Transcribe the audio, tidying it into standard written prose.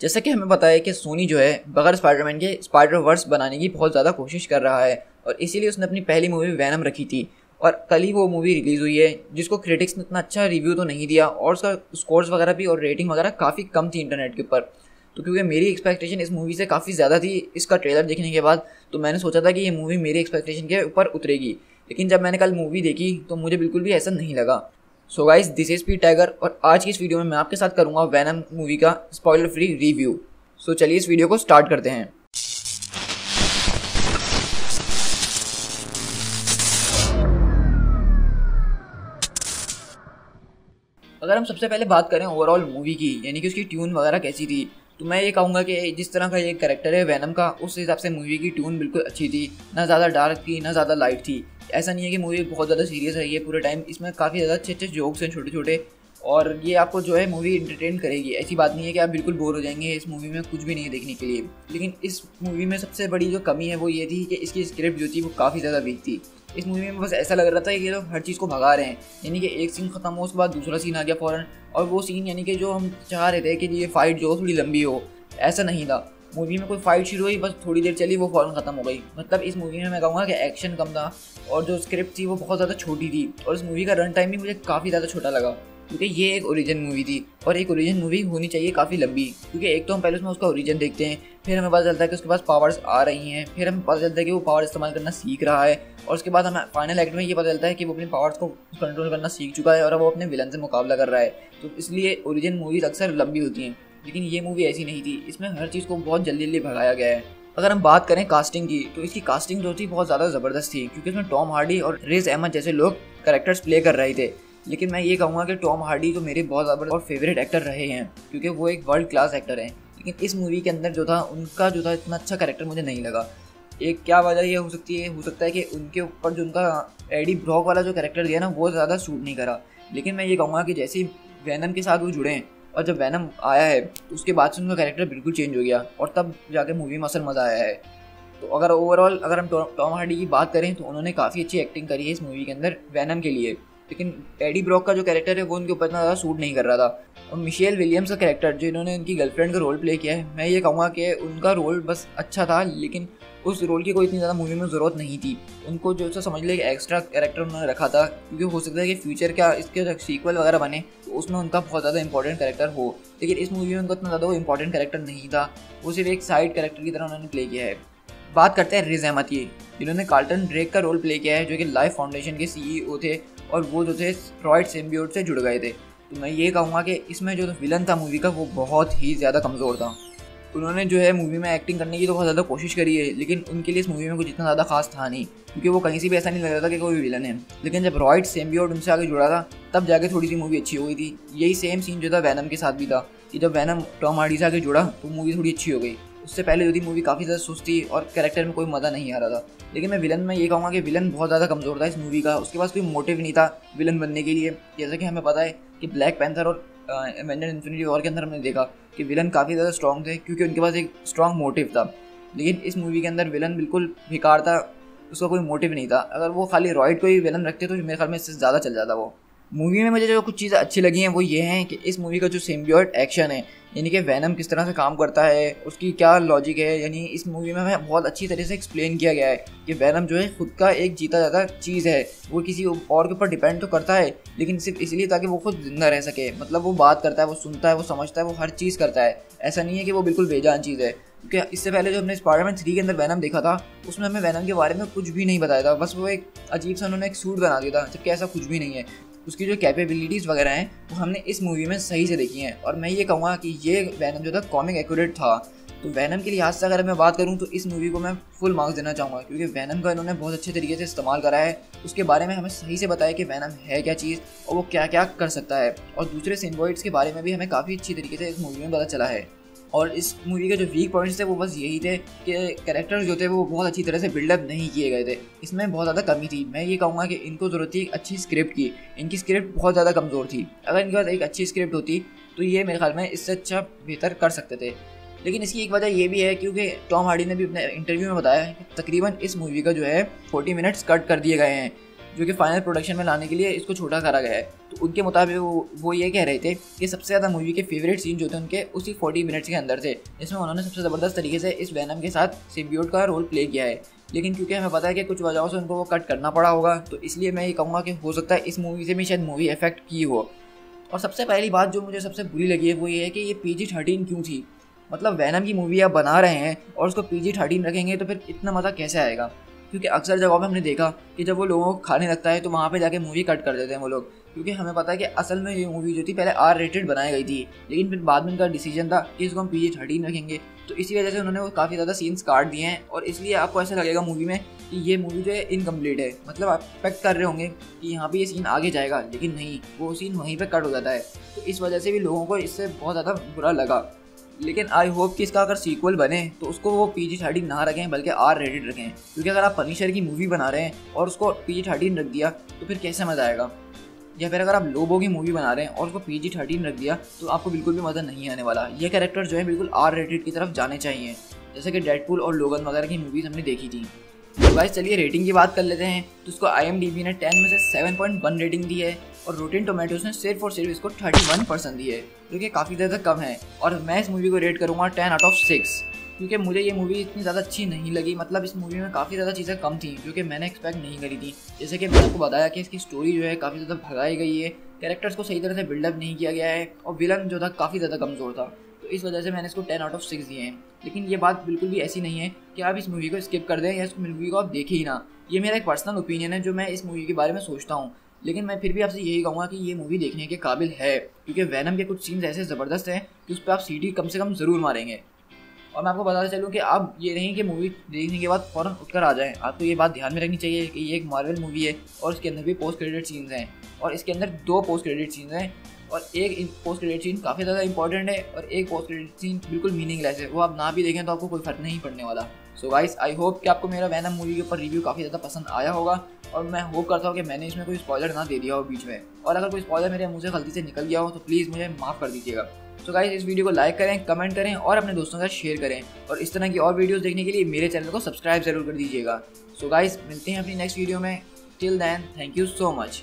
जैसा कि हमें पता है कि सोनी जो है बगैर स्पाइडरमैन के स्पाइडर वर्स बनाने की बहुत ज़्यादा कोशिश कर रहा है और इसीलिए उसने अपनी पहली मूवी वैनम रखी थी और कल ही वो मूवी रिलीज़ हुई है जिसको क्रिटिक्स ने इतना अच्छा रिव्यू तो नहीं दिया और उसका स्कोर्स वगैरह भी और रेटिंग वगैरह काफ़ी कम थी इंटरनेट के ऊपर। तो क्योंकि मेरी एक्सपेक्टेशन इस मूवी से काफ़ी ज़्यादा थी इसका ट्रेलर देखने के बाद, तो मैंने सोचा था कि ये मूवी मेरी एक्सपेक्टेशन के ऊपर उतरेगी, लेकिन जब मैंने कल मूवी देखी तो मुझे बिल्कुल भी ऐसा नहीं लगा। So guys, this is P tiger और आज की इस वीडियो में मैं आपके साथ करूंगा वैनम मूवी का स्पॉइलर फ्री रिव्यू। सो चलिए इस वीडियो को स्टार्ट करते हैं। अगर हम सबसे पहले बात करें ओवरऑल मूवी की, यानी कि उसकी ट्यून वगैरह कैसी थी, तो मैं ये कहूँगा कि जिस तरह का ये कैरेक्टर है वैनम का, उस हिसाब से मूवी की ट्यून बिल्कुल अच्छी थी। ना ज़्यादा डार्क थी ना ज़्यादा लाइट थी। ऐसा नहीं है कि मूवी बहुत ज़्यादा सीरियस रही है पूरे टाइम, इसमें काफ़ी ज़्यादा अच्छे अच्छे जोक्स हैं छोटे छोटे, और ये आपको जो है मूवी इंटरटेन करेगी। ऐसी बात नहीं है कि आप बिल्कुल बोर हो जाएंगे, इस मूवी में कुछ भी नहीं है देखने के लिए। लेकिन इस मूवी में सबसे बड़ी जो कमी है वो ये थी कि इसकी स्क्रिप्ट जो थी वो काफ़ी ज़्यादा वीक थी। इस मूवी में बस ऐसा लग रहा था कि ये लोग हर चीज़ को भगा रहे हैं, यानी कि एक सीन खत्म हो उसके बाद दूसरा सीन आ गया फ़ौरन, और वो सीन यानी कि जो हम चाह रहे थे कि ये फाइट जो थोड़ी लंबी हो, ऐसा नहीं था। मूवी में कोई फाइट शुरू हुई, बस थोड़ी देर चली, वो फ़ौरन ख़त्म हो गई। मतलब इस मूवी में मैं कहूँगा कि एक्शन कम था और जो स्क्रिप्ट थी वो बहुत ज़्यादा छोटी थी, और इस मूवी का रन टाइम भी मुझे काफ़ी ज़्यादा छोटा लगा, क्योंकि ये एक ओरिजिन मूवी थी और एक ओरिजिन मूवी होनी चाहिए काफ़ी लंबी। क्योंकि एक तो हम पहले उसमें उसका ओरिजिन देखते हैं, फिर हमें पता चलता है कि उसके पास पावर्स आ रही हैं, फिर हमें पता चलता है कि वो पावर इस्तेमाल करना सीख रहा है, और उसके बाद हमें फाइनल एक्ट में ये पता चलता है कि वो अपनी पावर्स को कंट्रोल करना सीख चुका है और अब वो अपने विलन से मुकाबला कर रहा है। तो इसलिए ओरिजिन मूवीज़ अक्सर लंबी होती हैं, लेकिन ये मूवी ऐसी नहीं थी। इसमें हर चीज़ को बहुत जल्दी जल्दी भगाया गया है। अगर हम बात करें कास्टिंग की, तो इसकी कास्टिंग जो थी बहुत ज़्यादा ज़बरदस्त थी, क्योंकि इसमें टॉम हार्डी और रिज अहमद जैसे लोग कैरेक्टर्स प्ले कर रहे थे। लेकिन मैं ये कहूँगा कि टॉम हार्डी तो मेरे बहुत ज़बरदस्त और फेवरेट एक्टर रहे हैं, क्योंकि वो एक वर्ल्ड क्लास एक्टर हैं। लेकिन इस मूवी के अंदर जो था उनका जो था इतना अच्छा कैरेक्टर मुझे नहीं लगा। एक क्या वजह ये हो सकता है कि उनके ऊपर जो उनका एडी ब्रॉक वाला जो कैरेक्टर दिया ना, वो ज़्यादा सूट नहीं करा। लेकिन मैं ये कहूँगा कि जैसे ही वैनम के साथ वो जुड़े हैं और जब वैनम आया है तो उसके बाद से उनका कैरेक्टर बिल्कुल चेंज हो गया, और तब जाके मूवी में असल मज़ा आया है। तो अगर ओवरऑल अगर हम टॉम हार्डी की बात करें तो उन्होंने काफ़ी अच्छी एक्टिंग करी है इस मूवी के अंदर वैनम के लिए। लेकिन एडी ब्रॉक का जो कैरेक्टर है वो उनके ऊपर इतना ज़्यादा सूट नहीं कर रहा था। और मिशेल विलियम्स का कैरेक्टर जो इन्होंने उनकी गर्लफ्रेंड का रोल प्ले किया है, मैं ये कहूँगा कि उनका रोल बस अच्छा था, लेकिन उस रोल की कोई इतनी ज़्यादा मूवी में ज़रूरत नहीं थी। उनको जो सा समझ ले एक्स्ट्रा कैरेक्टर उन्होंने रखा था, क्योंकि हो सकता है कि फ्यूचर क्या इसके सीक्वल वगैरह बने तो उसमें उनका बहुत ज़्यादा इंपॉर्टेंट कैरेक्टर हो। लेकिन इस मूवी में उनका इतना ज़्यादा वो इंपॉर्टेंट कैरेक्टर नहीं था, वो सिर्फ एक साइड कैरेक्टर की तरह उन्होंने प्ले किया है। बात करते हैं रिज अहमद की, जिन्होंने कार्ल्टन ड्रेक का रोल प्ले किया है, जो कि लाइफ फाउंडेशन के CEO थे और वो जो थे फ्रॉइड सिम्बियोट से जुड़ गए थे। तो मैं ये कहूँगा कि इसमें जो विलन था मूवी का वो बहुत ही ज़्यादा कमज़ोर था। उन्होंने जो है मूवी में एक्टिंग करने की तो बहुत ज़्यादा कोशिश करी है, लेकिन उनके लिए इस मूवी में कुछ इतना ज़्यादा खास था नहीं, क्योंकि वो कहीं से भी ऐसा नहीं लग रहा था कि कोई विलन है। लेकिन जब रॉयड सिम्बियोट उनसे आगे जुड़ा था तब जाके थोड़ी सी मूवी अच्छी हो गई थी। यही सेम सीन जो था वैनम के साथ भी था, कि जब वैनम टॉम हार्डी से आगे जुड़ा तो मूवी थोड़ी अच्छी हो गई। उससे पहले जो थी मूवी काफ़ी ज़्यादा सुस्त थी और कैरेक्टर में कोई मज़ा नहीं आ रहा था। लेकिन मैं विलन में ये कहूँगा कि विलन बहुत ज़्यादा कमज़ोर था इस मूवी का। उसके पास कोई मोटिव नहीं था विलन बनने के लिए। जैसा कि हमें पता है कि ब्लैक पैंथर और एवेंजर्स इन्फिनिटी वॉर के अंदर हमने देखा कि विलन काफ़ी ज़्यादा स्ट्रॉन्ग थे, क्योंकि उनके पास एक स्ट्रॉन्ग मोटिव था। लेकिन इस मूवी के अंदर विलन बिल्कुल बेकार था, उसका कोई मोटिव नहीं था। अगर वो खाली रॉयड को ही विलन रखते तो मेरे ख्याल में इससे ज़्यादा चल जाता वो। मूवी में मुझे जो कुछ चीज़ें अच्छी लगी हैं वो ये हैं कि इस मूवी का जो सिम्बियोट एक्शन है, यानी कि वैनम किस तरह से काम करता है, उसकी क्या लॉजिक है, यानी इस मूवी में हमें बहुत अच्छी तरह से एक्सप्लेन किया गया है कि वैनम जो है खुद का एक जीता जाता चीज़ है। वो किसी और के ऊपर डिपेंड तो करता है, लेकिन सिर्फ इसलिए ताकि वो खुद जिंदा रह सके। मतलब वो बात करता है, वो सुनता है, वो समझता है, वो हर चीज़ करता है। ऐसा नहीं है कि वो बिल्कुल बेजान चीज़ है। क्योंकि इससे पहले जो हमने स्पाइडरमैन 3 के अंदर वैनम देखा था उसमें हमें वैनम के बारे में कुछ भी नहीं बताया था, बस वो एक अजीब सा उन्होंने एक सूट बना दिया था, जबकि ऐसा कुछ भी नहीं है। उसकी जो कैपेबिलिटीज़ वगैरह हैं वो हमने इस मूवी में सही से देखी हैं, और मैं ये कहूँगा कि ये वैनम जो था कॉमिक एक्यूरेट था। तो वैनम के लिहाज से अगर मैं बात करूँ तो इस मूवी को मैं फुल मार्क्स देना चाहूँगा, क्योंकि वैनम का इन्होंने बहुत अच्छे तरीके से इस्तेमाल करा है। उसके बारे में हमें सही से बताया कि वैनम है क्या चीज़ और वो क्या क्या कर सकता है, और दूसरे सिम्बियोट्स के बारे में भी हमें काफ़ी अच्छी तरीके से इस मूवी में पता चला है। और इस मूवी के जो वीक पॉइंट्स थे वो बस यही थे कि कैरेक्टर्स जो थे वो बहुत अच्छी तरह से बिल्डअप नहीं किए गए थे। इसमें बहुत ज़्यादा कमी थी। मैं ये कहूँगा कि इनको ज़रूरत थी अच्छी स्क्रिप्ट की। इनकी स्क्रिप्ट बहुत ज़्यादा कमज़ोर थी। अगर इनके पास एक अच्छी स्क्रिप्ट होती तो ये मेरे ख्याल में इससे अच्छा बेहतर कर सकते थे। लेकिन इसकी एक वजह ये भी है, क्योंकि टॉम हार्डी ने भी अपने इंटरव्यू में बताया कि तकरीबन इस मूवी का जो है 40 मिनट्स कट कर दिए गए हैं। जो कि फाइनल प्रोडक्शन में लाने के लिए इसको छोटा करा गया है। तो उनके मुताबिक वो ये कह रहे थे कि सबसे ज़्यादा मूवी के फेवरेट सीन जो थे उनके उसी 40 मिनट्स के अंदर थे, जिसमें उन्होंने सबसे ज़बरदस्त तरीके से इस वैनम के साथ सिम्बियोट का रोल प्ले किया है। लेकिन क्योंकि हमें पता है कि कुछ वजहों से उनको वो कट करना पड़ा होगा, तो इसलिए मैं ये कहूँगा कि हो सकता है इस मूवी से भी शायद मूवी इफेक्ट की हो। और सबसे पहली बात जो मुझे सबसे बुरी लगी है वो ये है कि ये PG-13 क्यों थी। मतलब वैनम की मूवी आप बना रहे हैं और उसको PG-13 रखेंगे तो फिर इतना मज़ा कैसे आएगा। क्योंकि अक्सर जगहों पे हमने देखा कि जब वो लोगों को खाने लगता है तो वहाँ पे जाके मूवी कट कर देते हैं वो लोग, क्योंकि हमें पता है कि असल में ये मूवी जो थी पहले R-rated बनाई गई थी, लेकिन फिर बाद में उनका डिसीजन था कि इसको हम PG-13 रखेंगे। तो इसी वजह से उन्होंने वो काफ़ी ज़्यादा सीन्स काट दिए हैं और इसलिए आपको ऐसा लगेगा मूवी में कि ये मूवी जो है इनकम्प्लीट है। मतलब आप एक्सपेक्ट कर रहे होंगे कि यहाँ पे ये सीन आगे जाएगा, लेकिन नहीं, वो सीन वहीं पे कट हो जाता है। तो इस वजह से भी लोगों को इससे बहुत ज़्यादा बुरा लगा। लेकिन आई होप कि इसका अगर सीक्वल बने तो उसको वो PG-13 ना रखें बल्कि R-rated रखें, क्योंकि अगर आप पनिशर की मूवी बना रहे हैं और उसको PG-13 रख दिया तो फिर कैसे मज़ा आएगा। या फिर अगर आप लोबो की मूवी बना रहे हैं और उसको PG-13 रख दिया तो आपको बिल्कुल भी मज़ा नहीं आने वाला। ये कैरेक्टर जो है बिल्कुल R-rated की तरफ जाने चाहिए, जैसे कि डेडपूल और लोगन वगैरह की मूवीज़ हमने देखी थी। तो गाइस चलिए रेटिंग की बात कर लेते हैं। तो उसको IMDb ने 10 में से 7.1 रेटिंग दी है और रोटेन टोमेटोज ने सिर्फ और सिर्फ इसको 31% दी है, जो कि काफ़ी ज़्यादा कम है। और मैं इस मूवी को रेट करूँगा 10 आउट ऑफ 6, क्योंकि मुझे ये मूवी इतनी ज़्यादा अच्छी नहीं लगी। मतलब इस मूवी में काफ़ी ज़्यादा चीज़ें कम थी जो कि मैंने एक्सपेक्ट नहीं करी थी। जैसे कि मैंने आपको बताया कि इसकी स्टोरी जो है काफ़ी ज़्यादा भगाई गई है, कैरेक्टर्स को सही तरह से बिल्डअप नहीं किया गया है और विलन जो था काफ़ी ज़्यादा कमज़ोर था। तो इस वजह से मैंने इसको 10 आउट ऑफ 6 दिए हैं। लेकिन ये बात बिल्कुल भी ऐसी नहीं है कि आप इस मूवी को स्किप कर दें या इस मूवी को आप देखें ही ना। ये मेरा एक पर्सनल ओपिनियन है जो मैं इस मूवी के बारे में सोचता हूँ। लेकिन मैं फिर भी आपसे यही कहूँगा कि ये मूवी देखने के काबिल है, क्योंकि वैनम के कुछ सीन्स ऐसे ज़बरदस्त हैं कि उस पर आप सीटी कम से कम ज़रूर मारेंगे। और मैं आपको बताना चलूँ कि आप ये नहीं कि मूवी देखने के बाद फ़ौरन उठकर आ जाएं। आपको ये बात ध्यान में रखनी चाहिए कि ये एक मार्वल मूवी है और इसके अंदर भी पोस्ट क्रेडिट सीन्स हैं, और इसके अंदर 2 पोस्ट क्रेडिट सीन्स हैं, और एक पोस्ट क्रेडिट सीन काफ़ी ज़्यादा इंपॉर्टेंट है और एक पोस्ट क्रेडिट सीन बिल्कुल मीनिंगलेस है। वो आप ना भी देखें तो आपको कोई फर्क नहीं पड़ने वाला। सो गाइस आई होप कि आपको मेरा वैनम मूवी के ऊपर रिव्यू काफ़ी ज़्यादा पसंद आया होगा, और मैं होप करता हूँ कि मैंने इसमें कोई स्पॉइलर ना दे दिया हो बीच में। और अगर कोई स्पॉइलर मेरे मुँह से गलती से निकल गया हो तो प्लीज़ मुझे माफ़ कर दीजिएगा। तो गाइस इस वीडियो को लाइक करें, कमेंट करें और अपने दोस्तों के साथ शेयर करें, और इस तरह की और वीडियोस देखने के लिए मेरे चैनल को सब्सक्राइब जरूर कर दीजिएगा। सो गाइस मिलते हैं अपनी नेक्स्ट वीडियो में। Till then thank you so much.